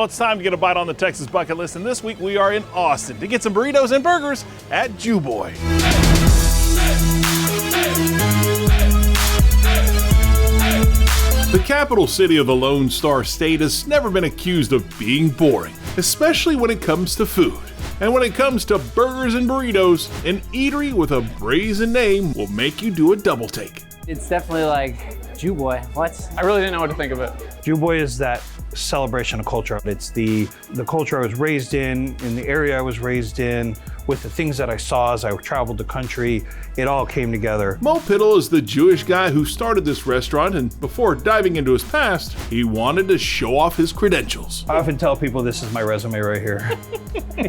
Well, it's time to get a bite on the Texas bucket list, and this week we are in Austin to get some burritos and burgers at Jewboy. The capital city of the Lone Star State has never been accused of being boring, especially when it comes to food. And when it comes to burgers and burritos, an eatery with a brazen name will make you do a double take. It's definitely like, Jewboy, what? I really didn't know what to think of it. Jewboy is that celebration of culture. It's the culture I was raised in the area I was raised in, with the things that I saw as I traveled the country. It all came together. Mo Pittle is the Jewish guy who started this restaurant, and before diving into his past, he wanted to show off his credentials. I often tell people this is my resume right here.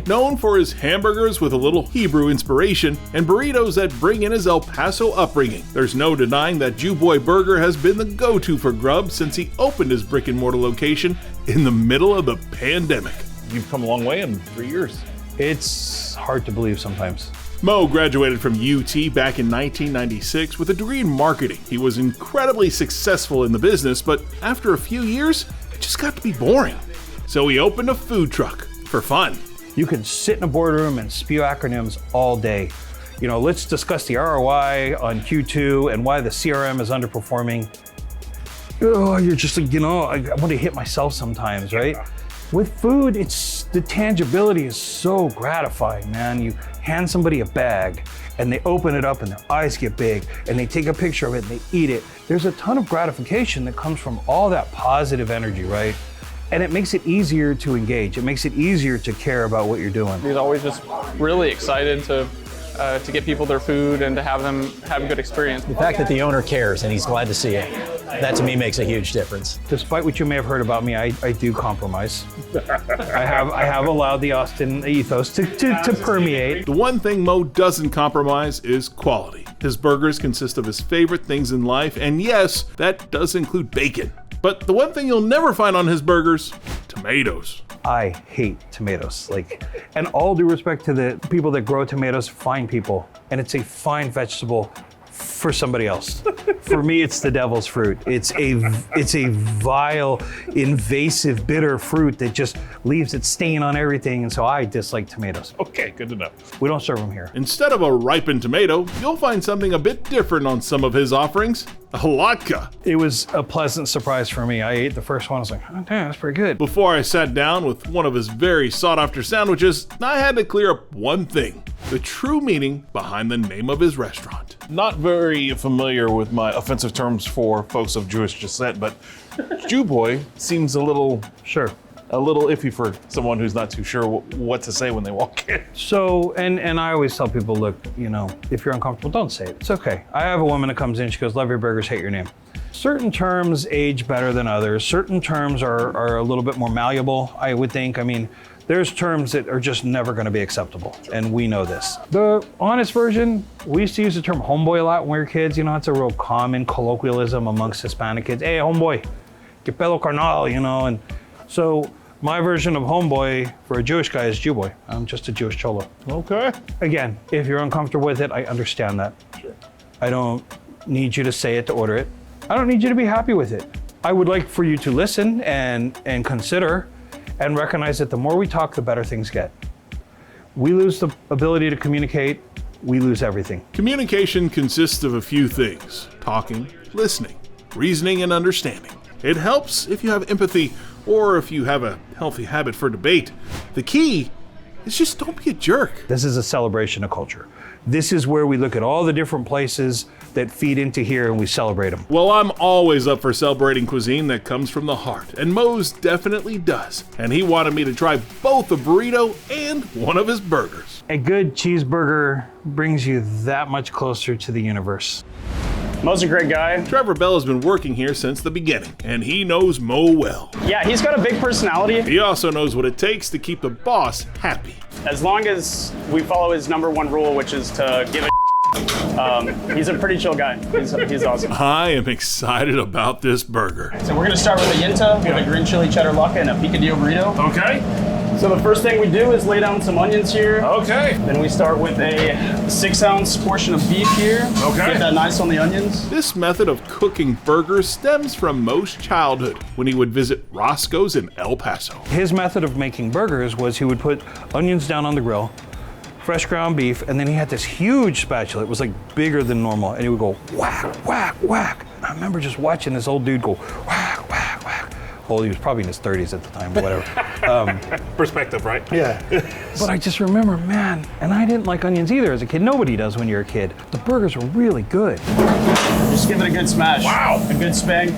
Known for his hamburgers with a little Hebrew inspiration and burritos that bring in his El Paso upbringing, there's no denying that Jewboy Burger has been the go-to for grub since he opened his brick-and-mortar location in the middle of the pandemic. You've come a long way in 3 years. It's hard to believe sometimes. Mo graduated from UT back in 1996 with a degree in marketing. He was incredibly successful in the business, but after a few years, it just got to be boring. So he opened a food truck for fun. You could sit in a boardroom and spew acronyms all day. You know, let's discuss the ROI on Q2 and why the CRM is underperforming. Oh, you're just like, I want to hit myself sometimes, right? With food, the tangibility is so gratifying, man. You hand somebody a bag and they open it up and their eyes get big and they take a picture of it and they eat it. There's a ton of gratification that comes from all that positive energy, right? And it makes it easier to engage. It makes it easier to care about what you're doing. He's always just really excited to get people their food and to have them have a good experience. The fact that the owner cares and he's glad to see it, that to me makes a huge difference. Despite what you may have heard about me, I do compromise. I have allowed the Austin ethos to permeate. The one thing Mo doesn't compromise is quality. His burgers consist of his favorite things in life, and yes, that does include bacon. But the one thing you'll never find on his burgers, tomatoes. I hate tomatoes. And all due respect to the people that grow tomatoes, fine people. And it's a fine vegetable for somebody else. For me, it's the devil's fruit. It's a vile, invasive, bitter fruit that just leaves its stain on everything. And so I dislike tomatoes. Okay, good to know. We don't serve them here. Instead of a ripened tomato, you'll find something a bit different on some of his offerings. A latke. It was a pleasant surprise for me. I ate the first one. I was like, oh, damn, that's pretty good. Before I sat down with one of his very sought-after sandwiches, I had to clear up one thing: the true meaning behind the name of his restaurant. Not very familiar with my offensive terms for folks of Jewish descent, but Jewboy seems a little iffy for someone who's not too sure what to say when they walk in. So, and I always tell people, look, if you're uncomfortable, don't say it. It's okay. I have a woman that comes in, she goes, love your burgers, hate your name. Certain terms age better than others. Certain terms are a little bit more malleable, I would think. I mean, there's terms that are just never gonna be acceptable, and we know this. The honest version, we used to use the term homeboy a lot when we were kids. It's a real common colloquialism amongst Hispanic kids. Hey, homeboy, que pedo carnal, and so my version of homeboy for a Jewish guy is Jewboy. I'm just a Jewish cholo. Okay. Again, if you're uncomfortable with it, I understand that. Sure. I don't need you to say it to order it. I don't need you to be happy with it. I would like for you to listen and consider and recognize that the more we talk, the better things get. We lose the ability to communicate, we lose everything. Communication consists of a few things: talking, listening, reasoning, and understanding. It helps if you have empathy or if you have a healthy habit for debate. The key is just don't be a jerk. This is a celebration of culture. This is where we look at all the different places that feed into here and we celebrate them. Well, I'm always up for celebrating cuisine that comes from the heart, and Mo's definitely does. And he wanted me to try both a burrito and one of his burgers. A good cheeseburger brings you that much closer to the universe. Mo's a great guy. Trevor Bell has been working here since the beginning, and he knows Mo well. Yeah, he's got a big personality. He also knows what it takes to keep the boss happy. As long as we follow his #1 rule, which is to give a he's a pretty chill guy. He's awesome. I am excited about this burger. So we're gonna start with a yinta with a green chili cheddar latke and a picadillo burrito. Okay. So the first thing we do is lay down some onions here. Okay. Then we start with a 6-ounce portion of beef here. Okay. Get that nice on the onions. This method of cooking burgers stems from Mo's childhood when he would visit Roscoe's in El Paso. His method of making burgers was he would put onions down on the grill, fresh ground beef, and then he had this huge spatula. It was like bigger than normal, and he would go whack, whack, whack. I remember just watching this old dude go whack, whack, whack. Well, he was probably in his 30s at the time, but whatever. Perspective, right? Yeah. But I just remember, man, and I didn't like onions either as a kid. Nobody does when you're a kid. The burgers were really good. Just give it a good smash. Wow. A good spank.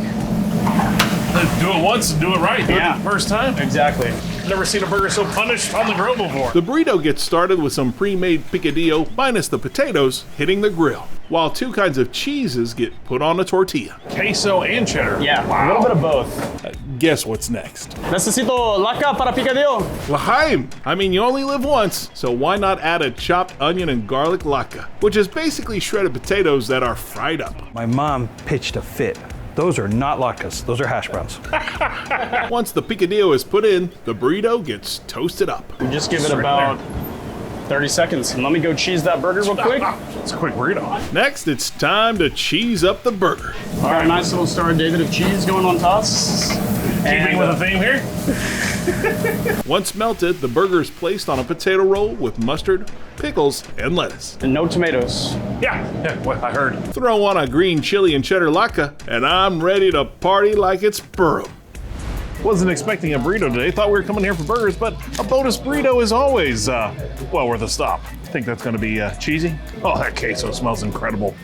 Do it once and do it right. Do it Yeah. the first time. Exactly. Never seen a burger so punished on the grill before. The burrito gets started with some pre-made picadillo minus the potatoes hitting the grill, while 2 kinds of cheeses get put on a tortilla. Queso and cheddar. Yeah, a little bit of both. Guess what's next? Necesito laca para picadillo. L'chaim! I mean, you only live once, so why not add a chopped onion and garlic latka, which is basically shredded potatoes that are fried up. My mom pitched a fit. Those are not latkes, those are hash browns. Once the picadillo is put in, the burrito gets toasted up. We just give it about 30 seconds. And let me go cheese that burger real quick. It's a quick burrito. Next, it's time to cheese up the burger. All right, nice little Star of David of cheese going on top. Keeping with the theme here. Once melted, the burger is placed on a potato roll with mustard, pickles, and lettuce. And no tomatoes. Yeah, what I heard. Throw on a green chili and cheddar latke, and I'm ready to party like it's Purim. Wasn't expecting a burrito today. Thought we were coming here for burgers, but a bonus burrito is always, well, worth a stop. I think that's gonna be cheesy. Oh, that queso smells incredible.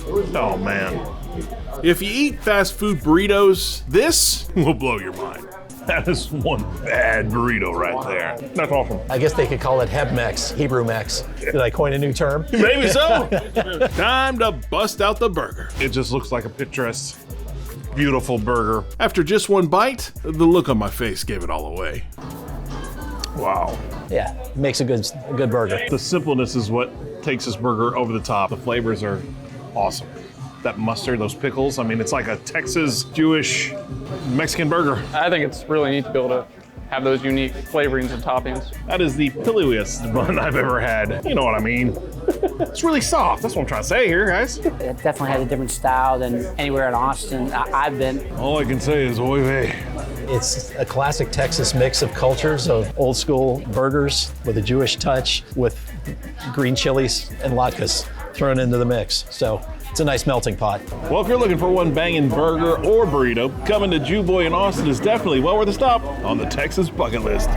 Oh, man. If you eat fast food burritos, this will blow your mind. That is one bad burrito right there. That's awesome. I guess they could call it Heb-Mex, Hebrew Mex. Did I coin a new term? Maybe so. Time to bust out the burger. It just looks like a picturesque, beautiful burger. After just one bite, the look on my face gave it all away. Wow. Yeah, makes a good burger. The simpleness is what takes this burger over the top. The flavors are awesome. That mustard, those pickles, I mean, it's like a Texas, Jewish, Mexican burger. I think it's really neat to be able to have those unique flavorings and toppings. That is the pilliest bun I've ever had. You know what I mean? It's really soft. That's what I'm trying to say here, guys. It definitely has a different style than anywhere in Austin I've been. All I can say is oy vey. It's a classic Texas mix of cultures of old school burgers with a Jewish touch with green chilies and latkes thrown into the mix. So it's a nice melting pot. Well, if you're looking for one banging burger or burrito, coming to Jewboy in Austin is definitely well worth a stop on the Texas bucket list.